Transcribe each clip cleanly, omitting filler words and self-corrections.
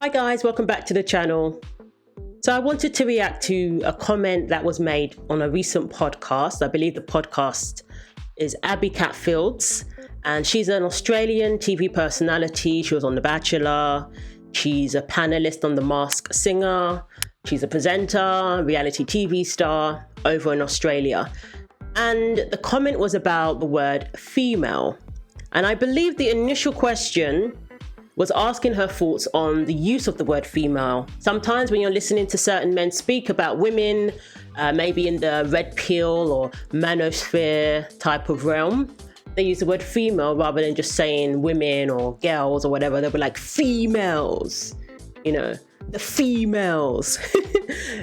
Hi guys, welcome back to the channel. So I wanted to react to a comment that was made on a recent podcast. I believe the podcast is Abbie Chatfield's, and she's an Australian TV personality. She was on The Bachelor. She's a panelist on The Masked Singer. She's a presenter, reality TV star over in Australia. And the comment was about the word female. And I believe the initial question was asking her thoughts on the use of the word female. Sometimes when you're listening to certain men speak about women, maybe in the red pill or manosphere type of realm, they use the word female rather than just saying women or girls or whatever. They'll be like females, you know, the females.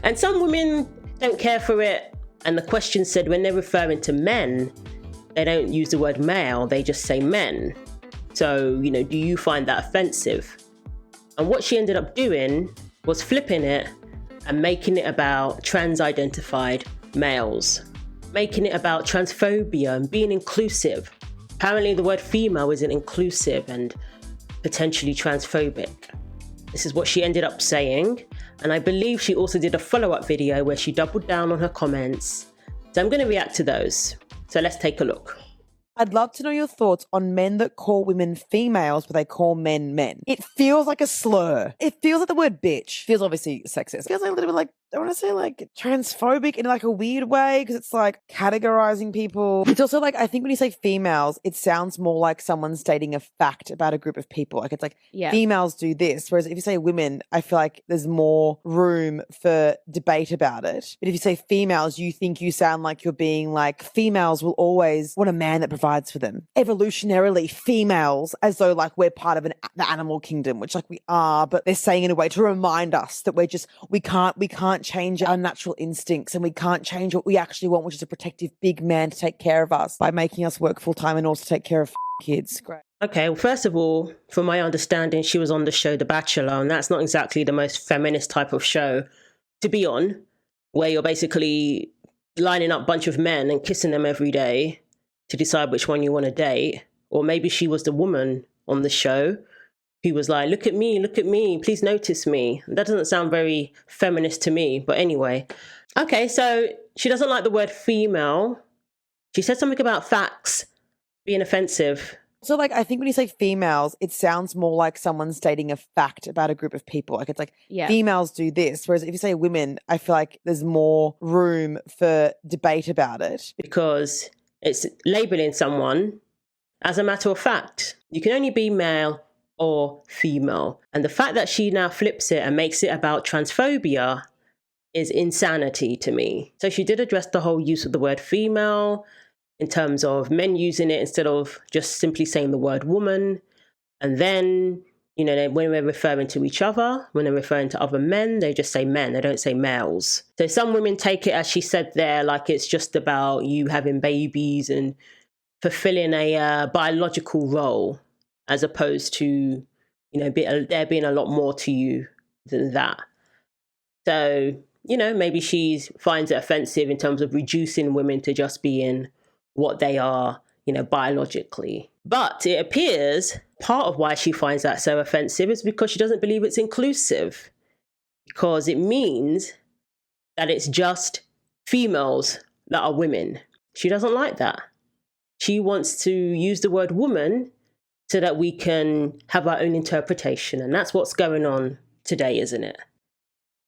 And some women don't care for it. And the question said when they're referring to men, they don't use the word male, they just say men. So, you know, do you find that offensive? And what she ended up doing was flipping it and making it about trans-identified males, making it about transphobia and being inclusive. Apparently the word female isn't inclusive and potentially transphobic. This is what she ended up saying. And I believe she also did a follow-up video where she doubled down on her comments. So I'm going to react to those. So let's take a look. I'd love to know your thoughts on men that call women females, but they call men men. It feels like a slur. It feels like the word bitch. Feels obviously sexist. It feels like a little bit like, I want to say like transphobic in like a weird way because it's like categorizing people. It's also like, I think when you say females, it sounds more like someone stating a fact about a group of people. Like it's like females do this. Whereas if you say women, I feel like there's more room for debate about it. But if you say females, you think you sound like you're being like females will always want a man that provides for them. Evolutionarily, females, as though like we're part of the animal kingdom, which like we are, but they're saying in a way to remind us that we can't change our natural instincts and we can't change what we actually want, which is a protective big man to take care of us by making us work full time and also take care of kids. Great. Okay, well, first of all, from my understanding, she was on the show The Bachelor, and that's not exactly the most feminist type of show to be on, where you're basically lining up a bunch of men and kissing them every day to decide which one you want to date. Or maybe she was the woman on the show who was like, look at me, please notice me. That doesn't sound very feminist to me, but anyway. Okay, so she doesn't like the word female. She said something about facts being offensive. So like, I think when you say females, it sounds more like someone stating a fact about a group of people. Like it's like females do this. Whereas if you say women, I feel like there's more room for debate about it. Because it's labeling someone as a matter of fact. You can only be male or female. And the fact that she now flips it and makes it about transphobia is insanity to me. So she did address the whole use of the word female in terms of men using it instead of just simply saying the word woman. And then, you know, when we're referring to each other, when they're referring to other men, they just say men, they don't say males. So some women take it, as she said there, like it's just about you having babies and fulfilling a biological role, as opposed to, you know, there being a lot more to you than that. So, you know, maybe she finds it offensive in terms of reducing women to just being what they are, you know, biologically. But it appears part of why she finds that so offensive is because she doesn't believe it's inclusive, because it means that it's just females that are women. She doesn't like that. She wants to use the word woman so that we can have our own interpretation. And that's what's going on today, isn't it?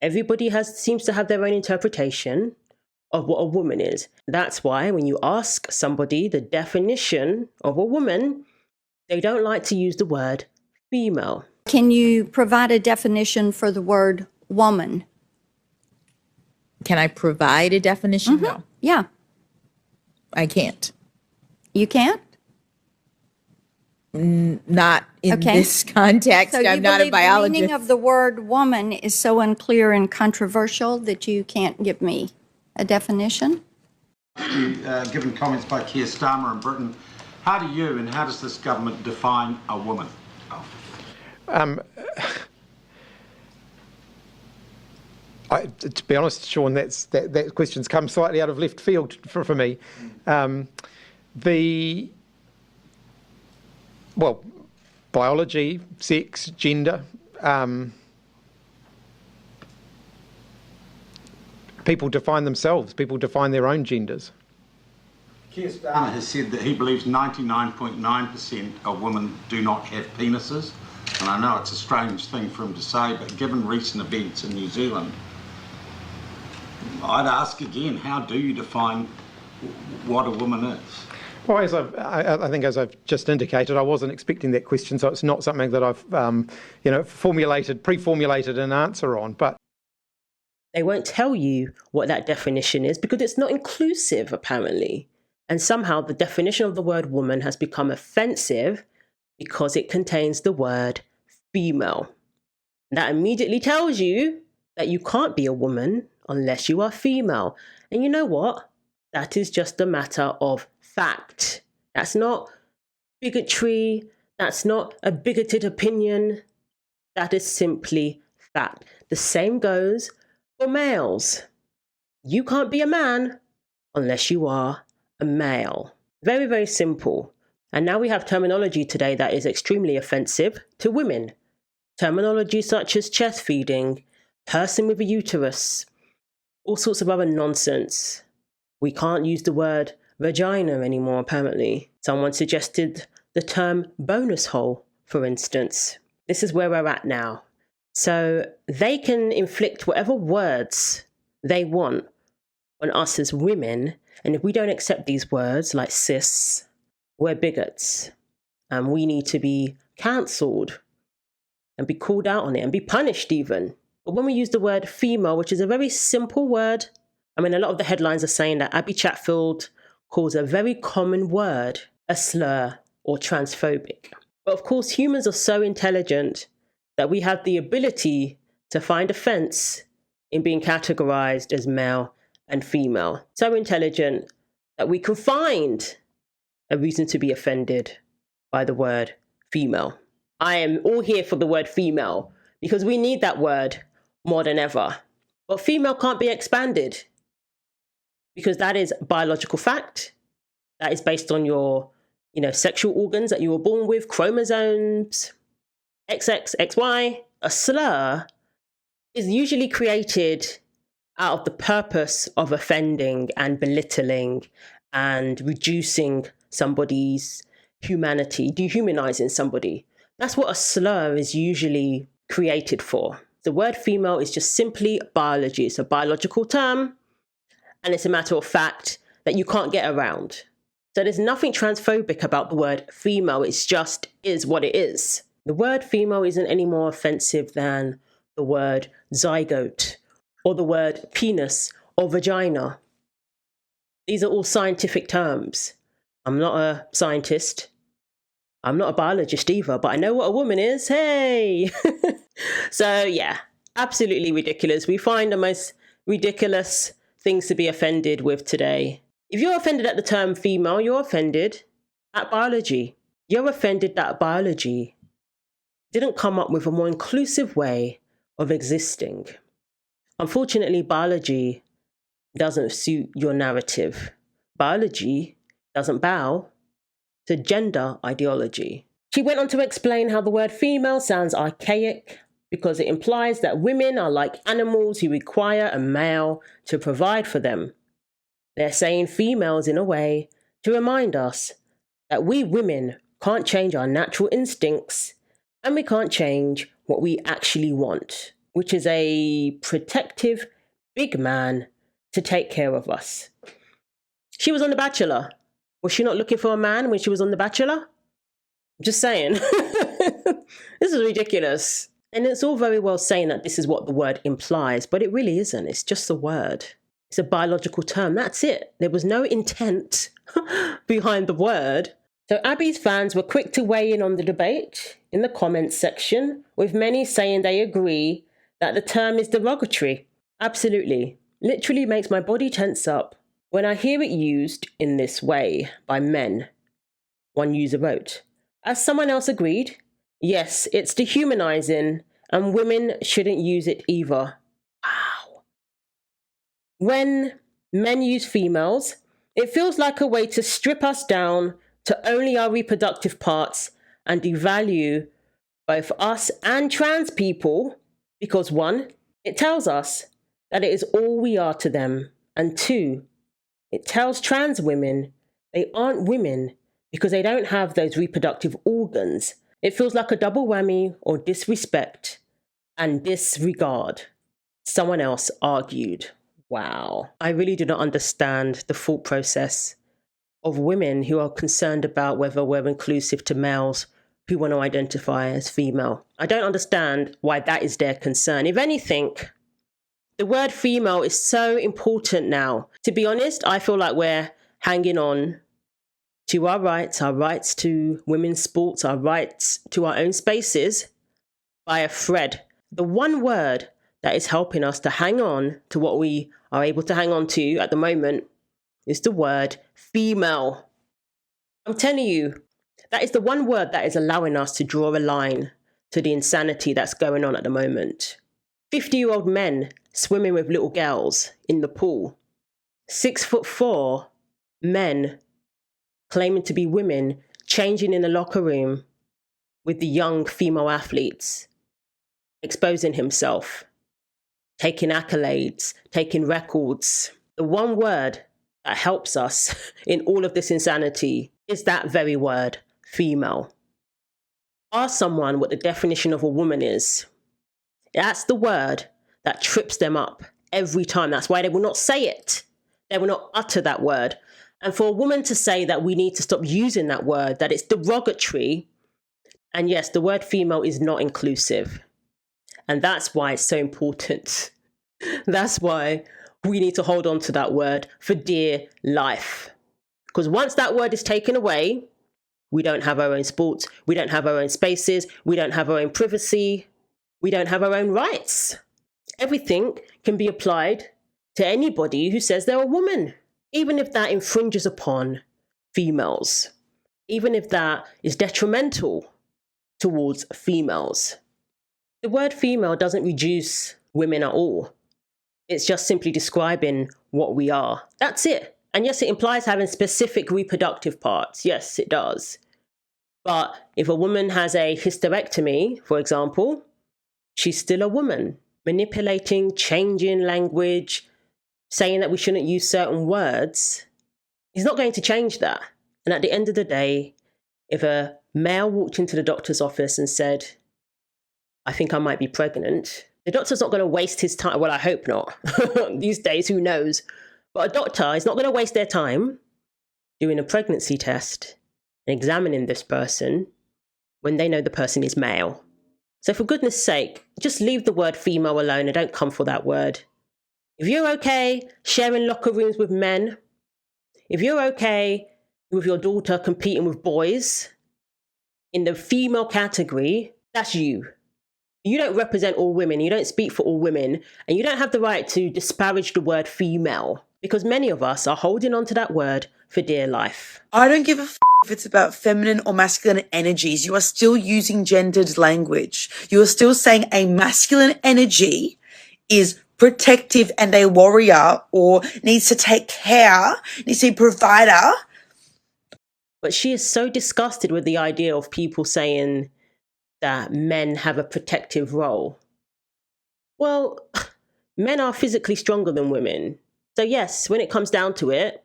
Everybody seems to have their own interpretation of what a woman is. That's why when you ask somebody the definition of a woman, they don't like to use the word female. Can you provide a definition for the word woman? Can I provide a definition? No. Yeah. I can't. You can't? Not in this context. So I'm not a biologist. The meaning of the word woman is so unclear and controversial that you can't give me a definition? Given comments by Keir Starmer in Britain, how do you and how does this government define a woman? To be honest, Sean, that question's come slightly out of left field for me. Biology, sex, gender, people define themselves, people define their own genders. Keir Starmer has said that he believes 99.9% of women do not have penises. And I know it's a strange thing for him to say, but given recent events in New Zealand, I'd ask again, how do you define what a woman is? Well, I think as I've just indicated, I wasn't expecting that question, so it's not something that I've, pre-formulated an answer on. But they won't tell you what that definition is because it's not inclusive, apparently. And somehow the definition of the word woman has become offensive because it contains the word female. That immediately tells you that you can't be a woman unless you are female. And you know what? That is just a matter of fact. That's not bigotry. That's not a bigoted opinion. That is simply fact. The same goes for males. You can't be a man unless you are a male. Very, very simple. And now we have terminology today that is extremely offensive to women. Terminology such as chest feeding, person with a uterus, all sorts of other nonsense. We can't use the word vagina anymore, apparently. Someone suggested the term bonus hole, for instance. This is where we're at now. So they can inflict whatever words they want on us as women. And if we don't accept these words, like cis, we're bigots. And we need to be cancelled and be called out on it and be punished even. But when we use the word female, which is a very simple word, I mean, a lot of the headlines are saying that Abbie Chatfield calls a very common word a slur or transphobic. But of course, humans are so intelligent that we have the ability to find offense in being categorized as male and female. So intelligent that we can find a reason to be offended by the word female. I am all here for the word female because we need that word more than ever. But female can't be expanded because that is biological fact. That is based on your, sexual organs that you were born with, chromosomes, XX, XY. A slur is usually created out of the purpose of offending and belittling and reducing somebody's humanity, dehumanizing somebody. That's what a slur is usually created for. The word female is just simply biology. It's a biological term, and it's a matter of fact that you can't get around. So there's nothing transphobic about the word female. It's just is what it is. The word female isn't any more offensive than the word zygote or the word penis or vagina. These are all scientific terms. I'm not a scientist. I'm not a biologist either, but I know what a woman is. Hey! So yeah, absolutely ridiculous. We find the most ridiculous things to be offended with today. If you're offended at the term female, you're offended at biology. You're offended that biology didn't come up with a more inclusive way of existing. Unfortunately, biology doesn't suit your narrative. Biology doesn't bow to gender ideology. She went on to explain how the word female sounds archaic because it implies that women are like animals who require a male to provide for them. They're saying females in a way to remind us that we women can't change our natural instincts and we can't change what we actually want, which is a protective big man to take care of us. She was on The Bachelor. Was she not looking for a man when she was on The Bachelor? Just saying. This is ridiculous. And it's all very well saying that this is what the word implies, but it really isn't. It's just a word. It's a biological term. That's it. There was no intent behind the word. So Abbie's fans were quick to weigh in on the debate in the comments section, with many saying they agree that the term is derogatory. Absolutely. Literally makes my body tense up when I hear it used in this way by men. One user wrote, as someone else agreed, yes, it's dehumanizing and women shouldn't use it either. Wow. When men use females, it feels like a way to strip us down to only our reproductive parts and devalue both us and trans people because one, it tells us that it is all we are to them. And 2, it tells trans women they aren't women because they don't have those reproductive organs. It feels like a double whammy or disrespect and disregard. Someone else argued. Wow. I really do not understand the thought process of women who are concerned about whether we're inclusive to males who want to identify as female. I don't understand why that is their concern. If anything, the word female is so important now. To be honest, I feel like we're hanging on to our rights to women's sports, our rights to our own spaces by a thread. The one word that is helping us to hang on to what we are able to hang on to at the moment is the word female. I'm telling you, that is the one word that is allowing us to draw a line to the insanity that's going on at the moment. 50-year-old men swimming with little girls in the pool. 6'4" men claiming to be women, changing in the locker room with the young female athletes, exposing himself, taking accolades, taking records. The one word that helps us in all of this insanity is that very word, female. Ask someone what the definition of a woman is. That's the word that trips them up every time. That's why they will not say it. They will not utter that word. And for a woman to say that we need to stop using that word, that it's derogatory, and yes, the word female is not inclusive. And that's why it's so important. That's why we need to hold on to that word for dear life. Because once that word is taken away, we don't have our own sports, we don't have our own spaces, we don't have our own privacy, we don't have our own rights. Everything can be applied to anybody who says they're a woman, even if that infringes upon females, even if that is detrimental towards females. The word female doesn't reduce women at all. It's just simply describing what we are. That's it. And yes, it implies having specific reproductive parts. Yes, it does. But if a woman has a hysterectomy, for example, she's still a woman. Manipulating, changing language, saying that we shouldn't use certain words, is not going to change that. And at the end of the day, if a male walked into the doctor's office and said, I think I might be pregnant, the doctor's not going to waste his time. Well, I hope not. These days, who knows? But a doctor is not going to waste their time doing a pregnancy test and examining this person when they know the person is male. So for goodness sake, just leave the word female alone and don't come for that word. If you're okay sharing locker rooms with men, if you're okay with your daughter competing with boys in the female category, that's you. You don't represent all women, you don't speak for all women, and you don't have the right to disparage the word female, because many of us are holding on to that word for dear life. I don't give a if it's about feminine or masculine energies. You are still using gendered language. You are still saying a masculine energy is protective and a warrior or needs to take care, needs to be a provider. But she is so disgusted with the idea of people saying that men have a protective role. Well, men are physically stronger than women. So yes, when it comes down to it,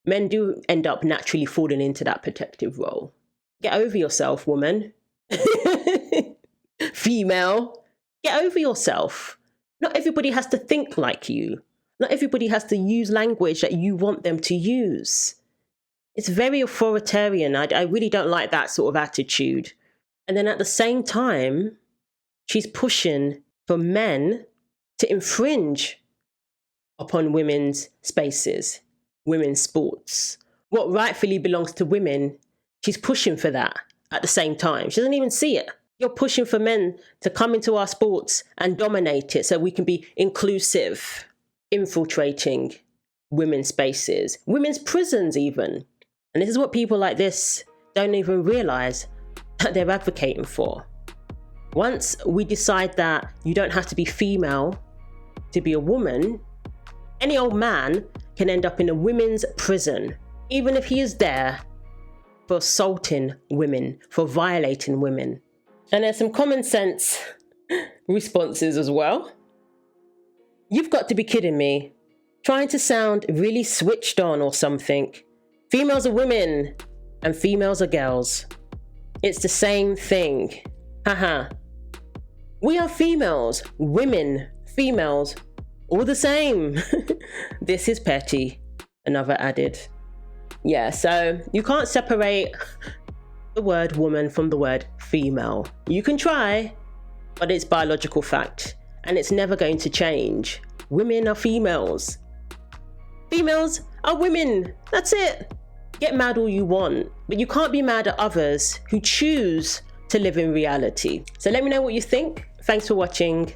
men do end up naturally falling into that protective role. Get over yourself, woman. Female, get over yourself. Not everybody has to think like you. Not everybody has to use language that you want them to use. It's very authoritarian. I really don't like that sort of attitude. And then at the same time, she's pushing for men to infringe upon women's spaces, women's sports. What rightfully belongs to women, she's pushing for that at the same time. She doesn't even see it. You're pushing for men to come into our sports and dominate it so we can be inclusive, infiltrating women's spaces, women's prisons even. And this is what people like this don't even realize that they're advocating for. Once we decide that you don't have to be female to be a woman, any old man can end up in a women's prison, even if he is there for assaulting women, for violating women. And there's some common sense responses as well. You've got to be kidding me. Trying to sound really switched on or something. Females are women and females are girls. It's the same thing. Haha. We are females, women, females, all the same. This is petty, another added. Yeah, so you can't separate the word woman from the word female. You can try, but it's biological fact, and it's never going to change. Women are females. Females are women. That's it. Get mad all you want, but you can't be mad at others who choose to live in reality. So let me know what you think. Thanks for watching.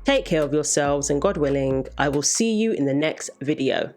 Take care of yourselves, and God willing, I will see you in the next video.